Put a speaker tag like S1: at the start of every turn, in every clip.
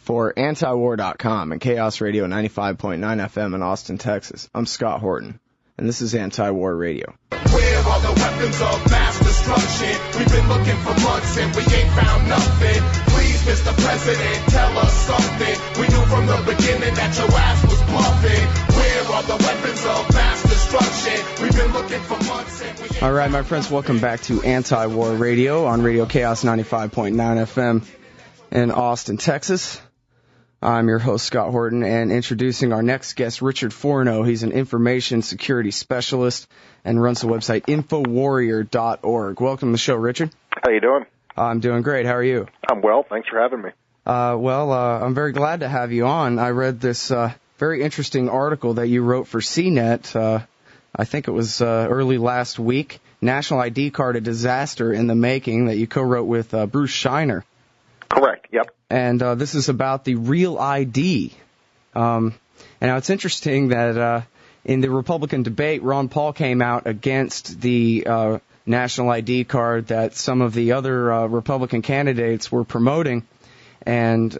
S1: For antiwar.com and Chaos Radio 95.9 FM in Austin, Texas, I'm Scott Horton, and this is Anti-War Radio.
S2: Where are the weapons of mass destruction? We've been looking for months and we ain't found nothing. Please, Mr. President, tell us something. We knew from the beginning that your ass was bluffing. Where are the weapons of mass destruction? We've been looking for months and we ain't.
S1: All right, my friends, welcome back to Anti-War Radio on Radio Chaos 95.9 FM in Austin, Texas. I'm your host, Scott Horton, and introducing our next guest, Richard Forno. He's an information security specialist and runs the website InfoWarrior.org. Welcome to the show, Richard.
S3: How you doing?
S1: I'm doing great. How are you?
S3: I'm well. Thanks for having me.
S1: I'm very glad to have you on. I read this very interesting article that you wrote for CNET. I think it was early last week. National ID Card, a Disaster in the Making, that you co-wrote with Bruce Shiner.
S3: Correct, yep.
S1: And this is about the Real ID. And now it's interesting that in the Republican debate, Ron Paul came out against the National ID Card that some of the other Republican candidates were promoting. And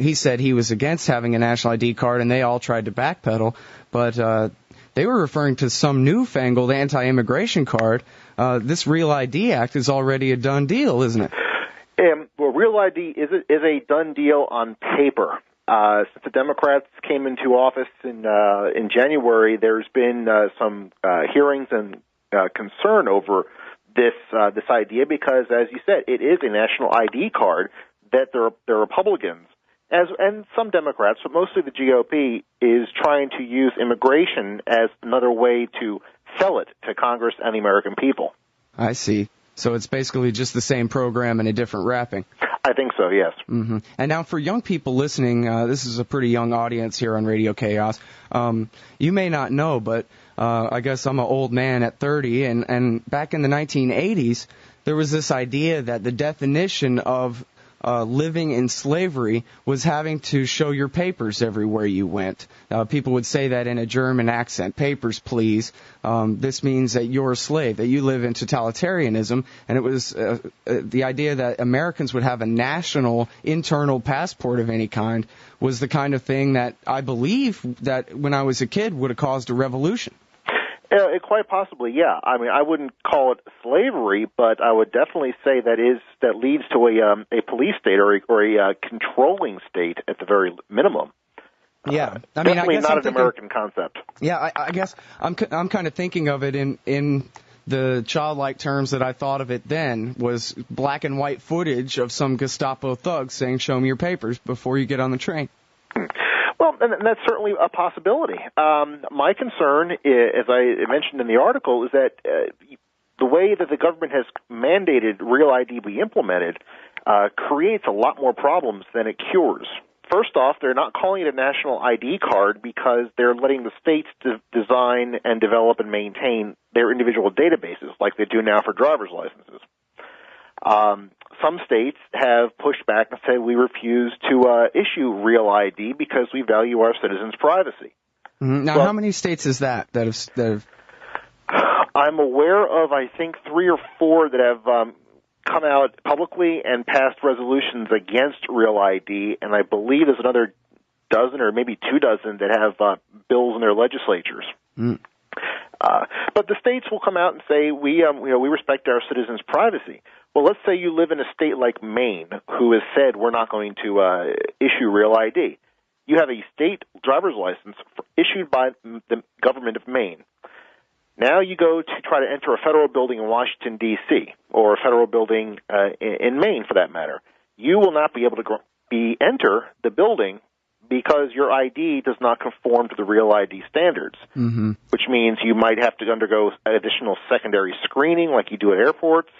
S1: he said he was against having a National ID Card, and they all tried to backpedal. But they were referring to some newfangled anti-immigration card. This Real ID Act is already a done deal, isn't it?
S3: Well, Real ID is a done deal on paper. Since the Democrats came into office in January, there's been some hearings and concern over this idea because, as you said, it is a national ID card that the Republicans, and some Democrats, but mostly the GOP, is trying to use immigration as another way to sell it to Congress and the American people.
S1: I see. So it's basically just the same program in a different wrapping.
S3: I think so, yes.
S1: Mm-hmm. And now for young people listening, this is a pretty young audience here on Radio Chaos. You may not know, but I guess I'm an old man at 30, and back in the 1980s, there was this idea that the definition of living in slavery was having to show your papers everywhere you went. People would say that in a German accent, papers, please. This means that you're a slave, that you live in totalitarianism. And it was the idea that Americans would have a national internal passport of any kind was the kind of thing that I believe that when I was a kid would have caused a revolution.
S3: Quite possibly, yeah. I mean, I wouldn't call it slavery, but I would definitely say that leads to a police state or a controlling state at the very minimum.
S1: Yeah, I
S3: mean, definitely
S1: I guess
S3: not
S1: I'm
S3: an
S1: thinking,
S3: American concept.
S1: Yeah, I guess I'm kind of thinking of it in the childlike terms that I thought of it then was black and white footage of some Gestapo thugs saying, "Show me your papers before you get on the train."
S3: Well, and that's certainly a possibility. My concern, as I mentioned in the article, is that the way that the government has mandated Real ID be implemented creates a lot more problems than it cures. First off, they're not calling it a national ID card because they're letting the states design and develop and maintain their individual databases like they do now for driver's licenses. Some states have pushed back and said we refuse to issue Real ID because we value our citizens' privacy.
S1: Mm-hmm. Now, how many states is that have?
S3: I'm aware of, I think, 3 or 4 that have come out publicly and passed resolutions against Real ID, and I believe there's another dozen or maybe 2 dozen that have bills in their legislatures.
S1: Mm.
S3: But the states will come out and say we respect our citizens' privacy. Well, let's say you live in a state like Maine, who has said we're not going to issue Real ID. You have a state driver's license issued by the government of Maine. Now you go to try to enter a federal building in Washington, D.C., or a federal building in Maine, for that matter. You will not be able to enter the building because your ID does not conform to the Real ID standards,
S1: mm-hmm.
S3: which means you might have to undergo additional secondary screening like you do at airports.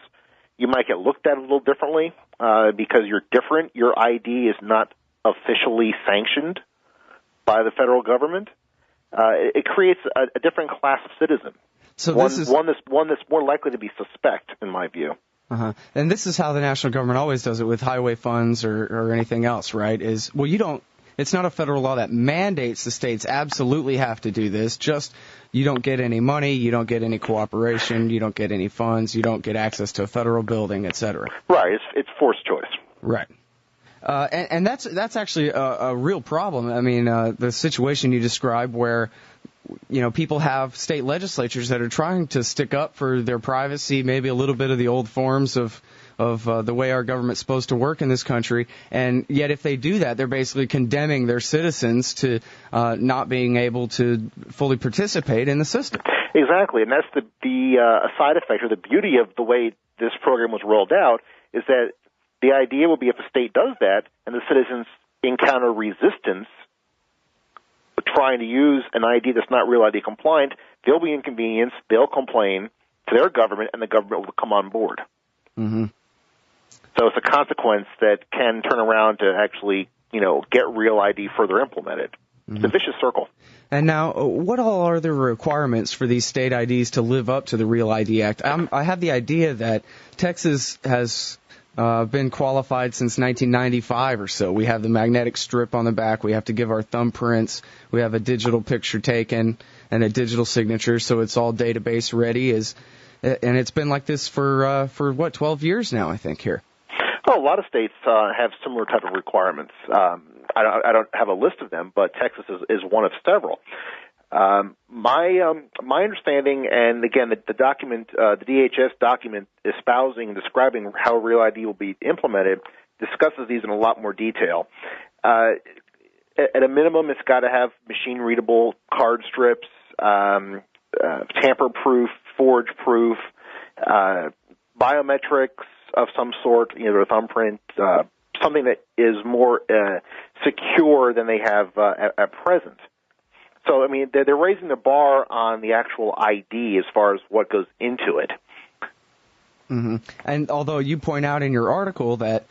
S3: You might get looked at a little differently because you're different. Your ID is not officially sanctioned by the federal government. It creates a different class of citizen.
S1: So
S3: one that's more likely to be suspect, in my view.
S1: Uh-huh. And this is how the national government always does it with highway funds or anything else, right? It's not a federal law that mandates the states absolutely have to do this. Just you don't get any money, you don't get any cooperation, you don't get any funds, you don't get access to a federal building, et cetera.
S3: Right. It's forced choice.
S1: Right. And that's actually a real problem. I mean, the situation you described where, people have state legislatures that are trying to stick up for their privacy, maybe a little bit of the old forms of the way our government's supposed to work in this country, and yet if they do that, they're basically condemning their citizens to not being able to fully participate in the system.
S3: Exactly, and that's the side effect or the beauty of the way this program was rolled out is that the idea will be if a state does that and the citizens encounter resistance trying to use an ID that's not Real ID compliant, they'll be inconvenienced, they'll complain to their government, and the government will come on board.
S1: Mm-hmm.
S3: So it's a consequence that can turn around to actually, get Real ID further implemented. Mm-hmm. It's a vicious circle.
S1: And now, what all are the requirements for these state IDs to live up to the Real ID Act? I have the idea that Texas has been qualified since 1995 or so. We have the magnetic strip on the back. We have to give our thumbprints. We have a digital picture taken and a digital signature, so it's all database ready. And it's been like this for 12 years now, I think, here.
S3: Well, a lot of states have similar type of requirements. I don't have a list of them, but Texas is one of several. My understanding, and again, the document, the DHS document espousing and describing how Real ID will be implemented, discusses these in a lot more detail. At a minimum, it's got to have machine-readable card strips, tamper-proof, forge-proof, biometrics of some sort, either a thumbprint, something that is more secure than they have at present. So, I mean, they're raising the bar on the actual ID as far as what goes into it.
S1: Mm-hmm. And although you point out in your article that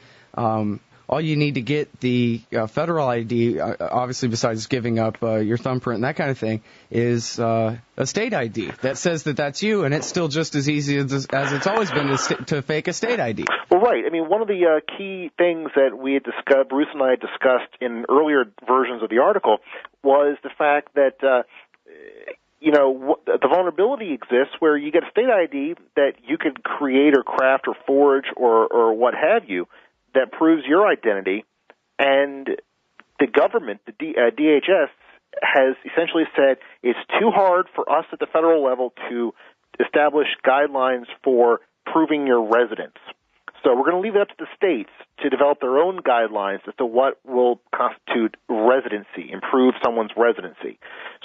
S1: all you need to get the federal ID, obviously besides giving up your thumbprint and that kind of thing, is a state ID that says that that's you, and it's still just as easy as it's always been to fake a state ID.
S3: Well, right. I mean, one of the key things that we had discussed, Bruce and I had discussed in earlier versions of the article, was the fact that the vulnerability exists where you get a state ID that you could create or craft or forge or what have you, that proves your identity, and the government, the DHS, has essentially said it's too hard for us at the federal level to establish guidelines for proving your residence. So we're going to leave it up to the states to develop their own guidelines as to what will constitute residency, improve someone's residency.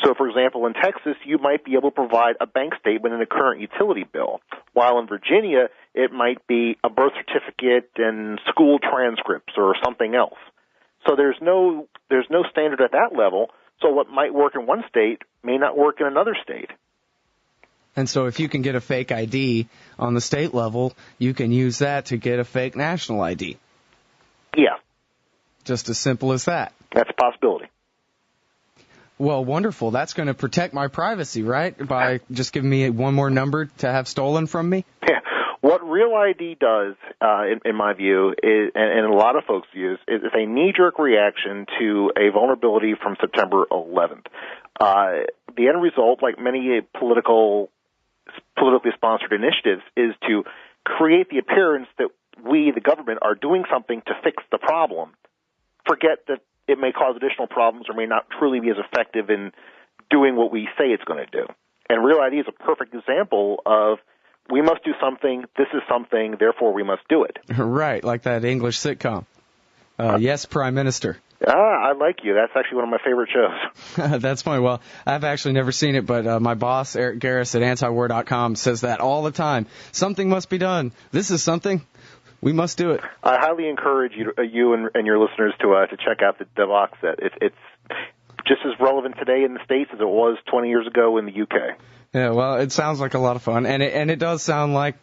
S3: So, for example, in Texas, you might be able to provide a bank statement and a current utility bill, while in Virginia, it might be a birth certificate and school transcripts or something else. So there's no standard at that level, so what might work in one state may not work in another state.
S1: And so if you can get a fake ID on the state level, you can use that to get a fake national ID.
S3: Yeah.
S1: Just as simple as that.
S3: That's a possibility.
S1: Well, wonderful. That's going to protect my privacy, right? By just giving me one more number to have stolen from me?
S3: Yeah. What Real ID does, in my view, is, and a lot of folks' views, is a knee-jerk reaction to a vulnerability from September 11th. The end result, like many politically sponsored initiatives, is to create the appearance that we, the government, are doing something to fix the problem. Forget that it may cause additional problems or may not truly be as effective in doing what we say it's going to do. And Real ID is a perfect example of we must do something, this is something, therefore we must do it.
S1: Right, like that English sitcom. Yes, Prime Minister.
S3: I like you. That's actually one of my favorite shows.
S1: That's funny. Well, I've actually never seen it, but my boss, Eric Garris at antiwar.com, says that all the time. Something must be done. This is something. We must do it.
S3: I highly encourage you and your listeners to check out the box set. It's just as relevant today in the States as it was 20 years ago in the UK.
S1: Yeah, well, it sounds like a lot of fun, and it does sound like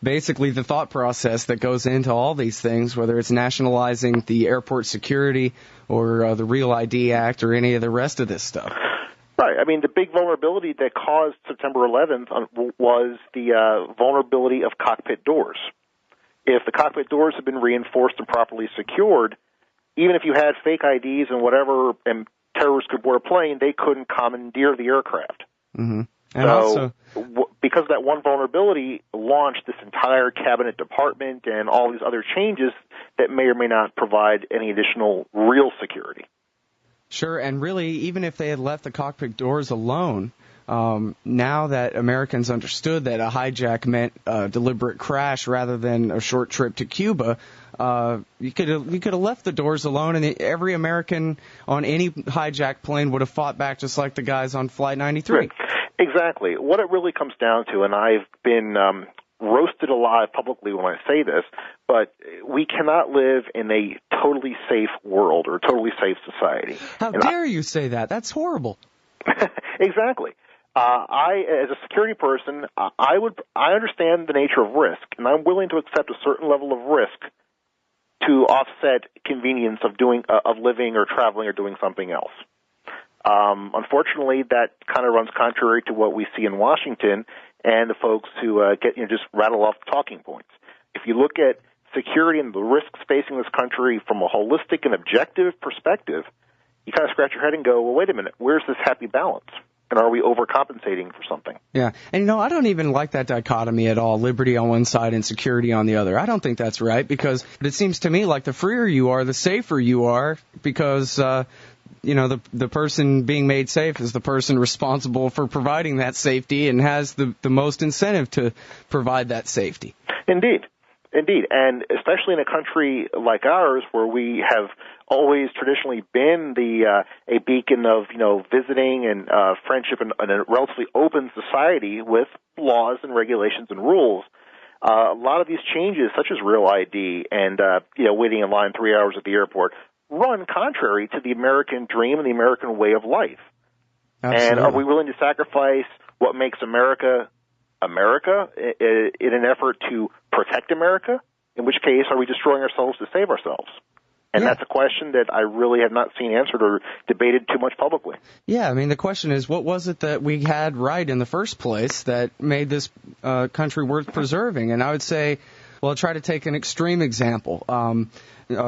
S1: basically the thought process that goes into all these things, whether it's nationalizing the airport security or the Real ID Act or any of the rest of this stuff.
S3: Right. I mean, the big vulnerability that caused September 11th was the vulnerability of cockpit doors. If the cockpit doors had been reinforced and properly secured, even if you had fake IDs and whatever, and terrorists could board a plane, they couldn't commandeer the aircraft.
S1: Mm-hmm. And also,
S3: because of that one vulnerability, launched this entire cabinet department and all these other changes that may or may not provide any additional real security.
S1: Sure, and really, even if they had left the cockpit doors alone, now that Americans understood that a hijack meant a deliberate crash rather than a short trip to Cuba, you could have left the doors alone, and every American on any hijacked plane would have fought back just like the guys on Flight 93.
S3: Right. Exactly. What it really comes down to, and I've been roasted alive publicly when I say this, but we cannot live in a totally safe world or a totally safe society.
S1: How dare you say that? That's horrible.
S3: Exactly. I, as a security person, I understand the nature of risk, and I'm willing to accept a certain level of risk to offset convenience of living or traveling or doing something else. Unfortunately, that kind of runs contrary to what we see in Washington and the folks who just rattle off talking points. If you look at security and the risks facing this country from a holistic and objective perspective, you kind of scratch your head and go, well, wait a minute, where's this happy balance? And are we overcompensating for something?
S1: Yeah, and I don't even like that dichotomy at all, liberty on one side and security on the other. I don't think that's right, because it seems to me like the freer you are, the safer you are, because the person being made safe is the person responsible for providing that safety and has the most incentive to provide that safety.
S3: Indeed. And especially in a country like ours where we have always traditionally been a beacon of, visiting and friendship and a relatively open society with laws and regulations and rules, a lot of these changes, such as Real ID and, waiting in line 3 hours at the airport, run contrary to the American dream and the American way of life. Absolutely. And are we willing to sacrifice what makes America America in an effort to protect America? In which case, are we destroying ourselves to save ourselves? And that's a question that I really have not seen answered or debated too much publicly. Yeah,
S1: I mean, the question is, what was it that we had right in the first place that made this country worth preserving? And I would say, well, try to take an extreme example.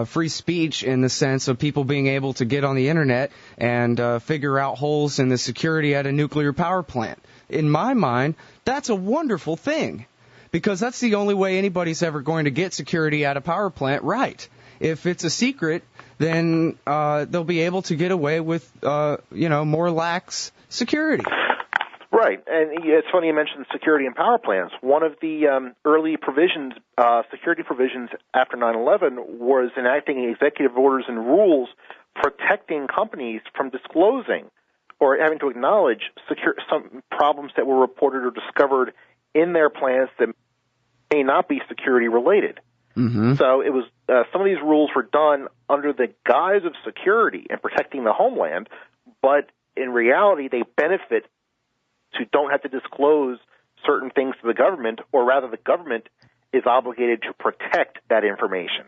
S1: Free speech in the sense of people being able to get on the Internet and figure out holes in the security at a nuclear power plant. In my mind, that's a wonderful thing, because that's the only way anybody's ever going to get security at a power plant right. If it's a secret, then they'll be able to get away with, more lax security.
S3: Right, and it's funny you mentioned security in power plants. One of the early provisions, security provisions after 9/11, was enacting executive orders and rules protecting companies from disclosing or having to acknowledge some problems that were reported or discovered in their plants that may not be security related. Mm-hmm. So it was some of these rules were done under the guise of security and protecting the homeland, but in reality they benefit who don't have to disclose certain things to the government, or rather the government is obligated to protect that information.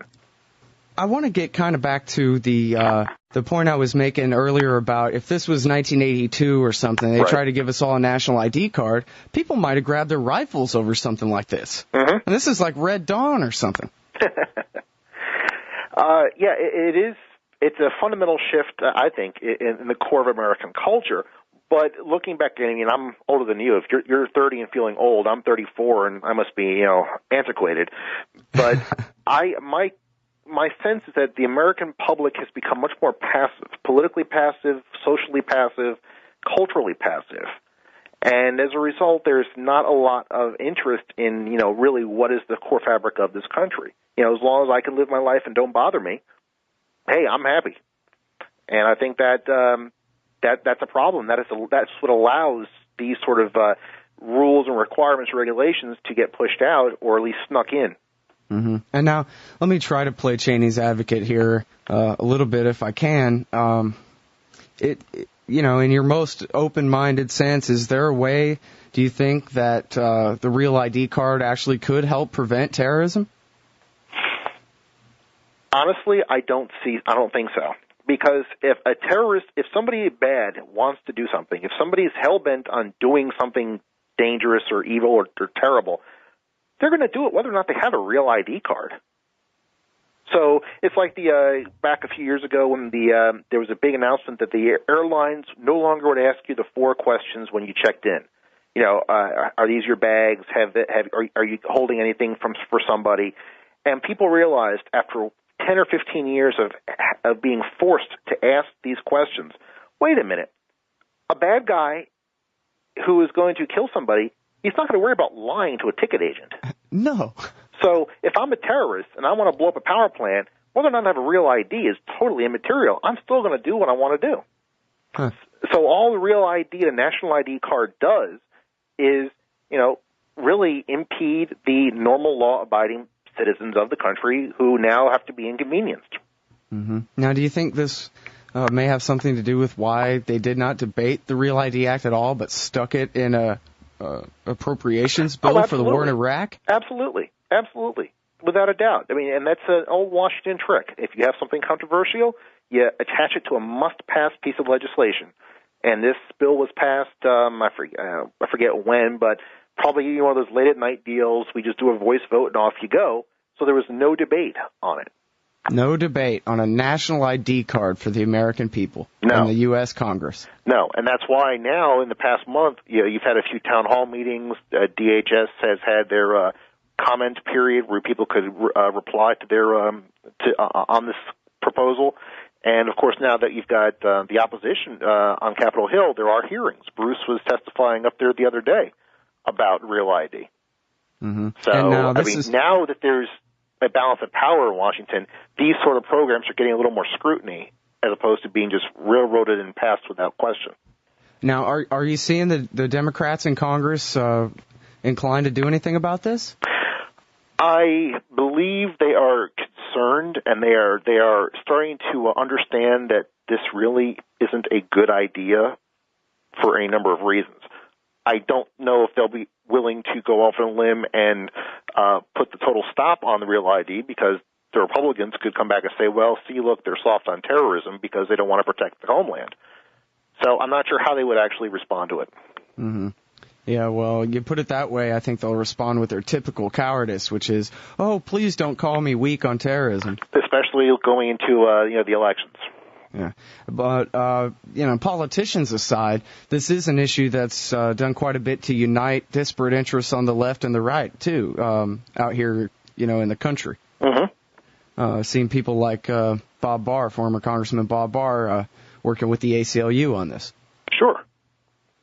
S1: I want to get kind of back to the point I was making earlier about if this was 1982 or something, they tried to give us all a national ID card, people might have grabbed their rifles over something like this. Mm-hmm. And this is like Red Dawn or something.
S3: It is. It's a fundamental shift, I think, in the core of American culture. But looking back, I mean, I'm older than you. If you're 30 and feeling old, I'm 34 and I must be, antiquated. But my sense is that the American public has become much more passive, politically passive, socially passive, culturally passive. And as a result, there's not a lot of interest in, really what is the core fabric of this country. As long as I can live my life and don't bother me, hey, I'm happy. And I think that that's a problem. That's what allows these sort of rules and requirements and regulations to get pushed out or at least snuck in.
S1: Mm-hmm. And now let me try to play Cheney's advocate here a little bit if I can. In your most open-minded sense, is there a way, do you think, that the Real ID card actually could help prevent terrorism?
S3: Honestly, I don't think so. Because if somebody bad wants to do something, if somebody is hell-bent on doing something dangerous or evil or terrible, they're going to do it whether or not they have a Real ID card. So it's like back a few years ago when there was a big announcement that the airlines no longer would ask you the 4 questions when you checked in. Are these your bags? Are you holding anything for somebody? And people realized after 10 or 15 years of being forced to ask these questions, wait a minute, a bad guy who is going to kill somebody, he's not going to worry about lying to a ticket agent.
S1: No.
S3: So if I'm a terrorist and I want to blow up a power plant, whether or not I have a real ID is totally immaterial. I'm still going to do what I want to do.
S1: Huh.
S3: So all the real ID, the national ID card does is, really impede the normal law-abiding citizens of the country who now have to be inconvenienced.
S1: Mm-hmm. Now, do you think this may have something to do with why they did not debate the Real ID Act at all, but stuck it in a appropriations bill for the war in Iraq?
S3: Absolutely. Without a doubt. I mean, and that's an old Washington trick. If you have something controversial, you attach it to a must-pass piece of legislation. And this bill was passed, I forget when, but probably one of those late-at-night deals. We just do a voice vote and off you go. So there was no debate on it.
S1: No debate on a national ID card for the American people in the U.S. Congress.
S3: No, and that's why now in the past month, you've had a few town hall meetings. DHS has had their comment period where people could reply to their on this proposal. And, of course, now that you've got the opposition on Capitol Hill, there are hearings. Bruce was testifying up there the other day about Real ID.
S1: Mm-hmm.
S3: So, now that there's a balance of power in Washington, these sort of programs are getting a little more scrutiny as opposed to being just railroaded and passed without question.
S1: Now, are you seeing the Democrats in Congress inclined to do anything about this?
S3: I believe they are concerned, and they are starting to understand that this really isn't a good idea for any number of reasons. I don't know if they'll be willing to go off on a limb and put the total stop on the Real ID, because the Republicans could come back and say, well, see, look, they're soft on terrorism because they don't want to protect the homeland. So I'm not sure how they would actually respond to it.
S1: Mm-hmm. Yeah, well, you put it that way, I think they'll respond with their typical cowardice, which is, oh, please don't call me weak on terrorism.
S3: Especially going into the elections.
S1: Yeah, but politicians aside, this is an issue that's done quite a bit to unite disparate interests on the left and the right too, out here, in the country.
S3: Mm-hmm.
S1: Seen people like Bob Barr, former Congressman Bob Barr, working with the ACLU on this.
S3: Sure.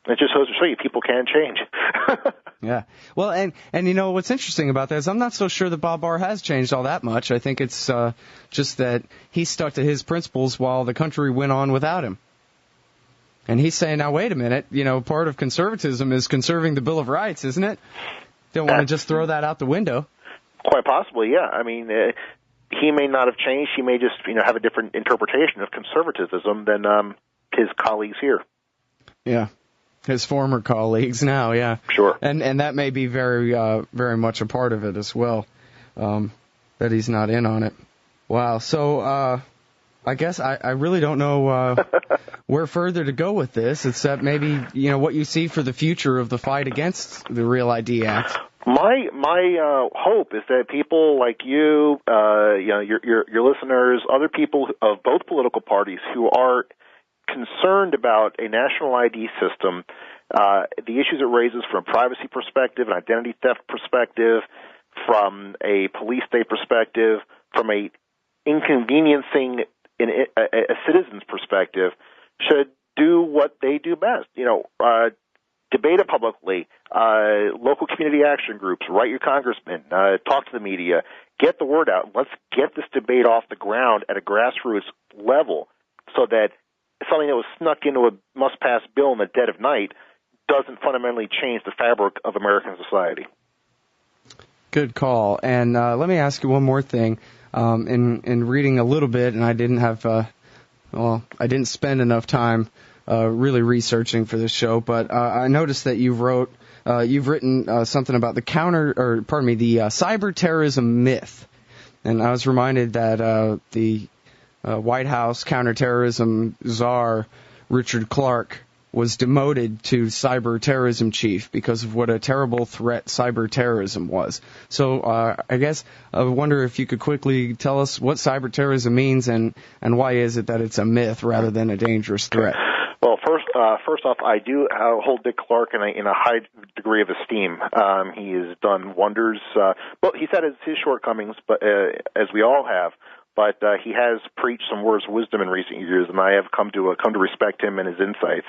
S3: It just goes to show you people can change.
S1: Yeah. Well, and what's interesting about that is I'm not so sure that Bob Barr has changed all that much. I think it's just that he stuck to his principles while the country went on without him. And he's saying, now, wait a minute, part of conservatism is conserving the Bill of Rights, isn't it? Don't want to just throw that out the window.
S3: Quite possibly, yeah. I mean, he may not have changed. He may just, have a different interpretation of conservatism than his colleagues here.
S1: Yeah. His former colleagues now, yeah.
S3: Sure.
S1: And that may be very, very much a part of it as well, that he's not in on it. Wow. So, I guess I really don't know, where further to go with this, except maybe, what you see for the future of the fight against the Real ID Act.
S3: My hope is that people like you, your listeners, other people of both political parties who are concerned about a national ID system, the issues it raises from a privacy perspective, an identity theft perspective, from a police state perspective, from a inconveniencing in a citizen's perspective, should do what they do best. Debate it publicly, local community action groups, write your congressman, talk to the media, get the word out. Let's get this debate off the ground at a grassroots level so that something that was snuck into a must-pass bill in the dead of night doesn't fundamentally change the fabric of American society.
S1: Good call. And let me ask you one more thing. In reading a little bit, and I didn't have, I didn't spend enough time really researching for this show, but I noticed that you've written something about the cyber-terrorism myth. And I was reminded that the White House counterterrorism czar Richard Clarke was demoted to cyber-terrorism chief because of what a terrible threat cyber-terrorism was. So I guess I wonder if you could quickly tell us what cyber-terrorism means and why is it that it's a myth rather than a dangerous threat.
S3: Well, first, first off, I do hold Dick Clark in a high degree of esteem. He has done wonders. Well, he's had his shortcomings, but as we all have. But he has preached some words of wisdom in recent years, and I have come to respect him and his insights.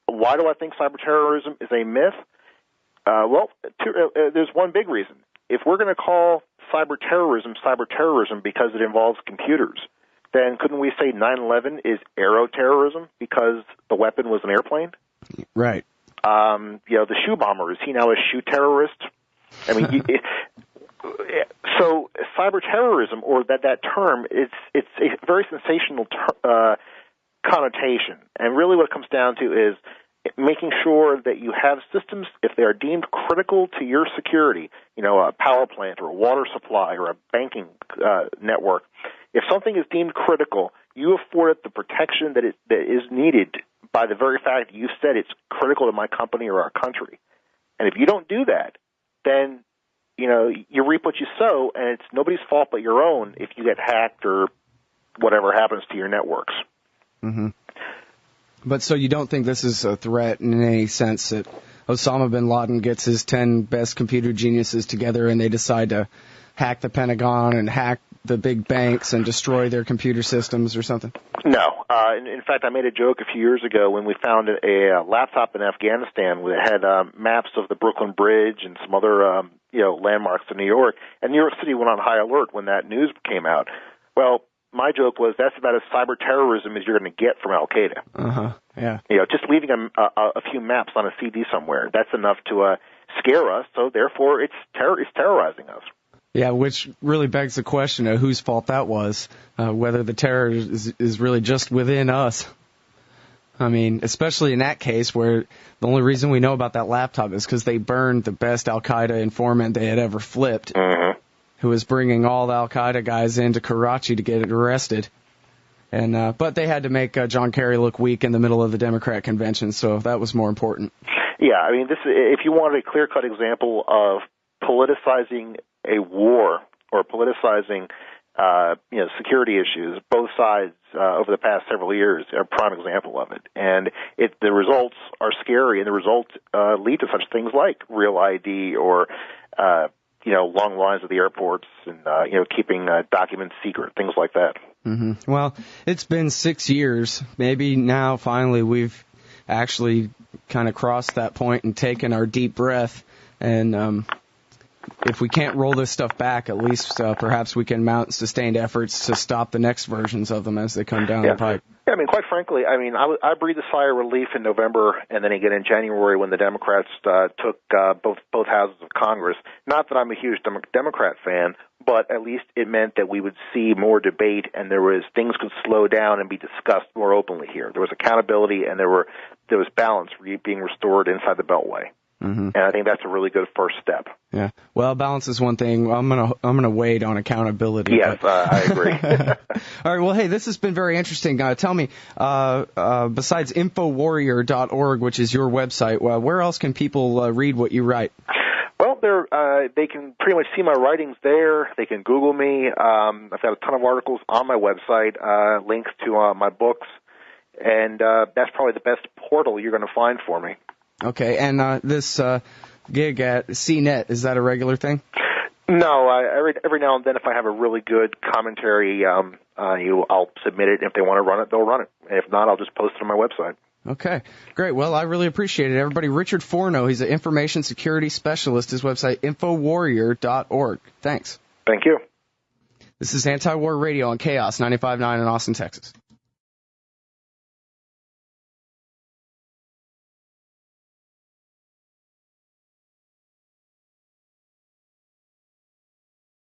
S3: Why do I think cyber-terrorism is a myth? Well, there's one big reason. If we're going to call cyber-terrorism because it involves computers, then couldn't we say 9/11 is aeroterrorism because the weapon was an airplane?
S1: Right.
S3: The shoe bomber, is he now a shoe terrorist? I mean, so cyber-terrorism, or that term, it's a very sensational connotation. And really what it comes down to is making sure that you have systems, if they are deemed critical to your security, a power plant or a water supply or a banking network, if something is deemed critical, you afford it the protection that is needed by the very fact that you said it's critical to my company or our country. And if you don't do that, then you reap what you sow, and it's nobody's fault but your own if you get hacked or whatever happens to your networks.
S1: Mm-hmm. But so you don't think this is a threat in any sense that Osama bin Laden gets his 10 best computer geniuses together and they decide to hack the Pentagon and hack the big banks and destroy their computer systems or something?
S3: No. In fact, I made a joke a few years ago when we found a laptop in Afghanistan that had maps of the Brooklyn Bridge and some other landmarks in New York, and New York City went on high alert when that news came out. Well, my joke was that's about as cyber-terrorism as you're going to get from Al-Qaeda.
S1: Uh-huh, yeah.
S3: Just leaving a few maps on a CD somewhere, that's enough to scare us, so therefore it's terrorizing us.
S1: Yeah, which really begs the question of whose fault that was, whether the terror is really just within us. I mean, especially in that case where the only reason we know about that laptop is because they burned the best Al-Qaeda informant they had ever flipped, who was bringing all the Al-Qaeda guys into Karachi to get arrested. And but they had to make John Kerry look weak in the middle of the Democrat convention, so that was more important.
S3: Yeah, I mean, if you want a clear-cut example of politicizing a war or politicizing security issues, both sides over the past several years are a prime example of it. And the results are scary, and the results lead to such things like Real ID or long lines at the airports and keeping documents secret, things like that.
S1: Mm-hmm. Well, it's been 6 years. Maybe now finally we've actually kind of crossed that point and taken our deep breath. And if we can't roll this stuff back, at least perhaps we can mount sustained efforts to stop the next versions of them as they come down the pipe.
S3: Yeah, I mean, quite frankly, I breathed a sigh of relief in November and then again in January when the Democrats took both houses of Congress. Not that I'm a huge Democrat fan, but at least it meant that we would see more debate and things could slow down and be discussed more openly here. There was accountability and there was balance being restored inside the Beltway. Mm-hmm. And I think that's a really good first step.
S1: Yeah. Well, balance is one thing. I'm gonna wait on accountability.
S3: Yes, I agree.
S1: All right. Well, hey, this has been very interesting. Tell me, besides InfoWarrior.org, which is your website, where else can people read what you write?
S3: Well, they can pretty much see my writings there. They can Google me. I've got a ton of articles on my website, links to my books, and that's probably the best portal you're going to find for me.
S1: Okay, and this gig at CNET, is that a regular thing?
S3: No, every now and then if I have a really good commentary, I'll submit it. If they want to run it, they'll run it. If not, I'll just post it on my website.
S1: Okay, great. Well, I really appreciate it. Everybody, Richard Forno, he's an information security specialist. His website, InfoWarrior.org. Thanks.
S3: Thank you.
S1: This is Anti-War Radio on Chaos 95.9 in Austin, Texas.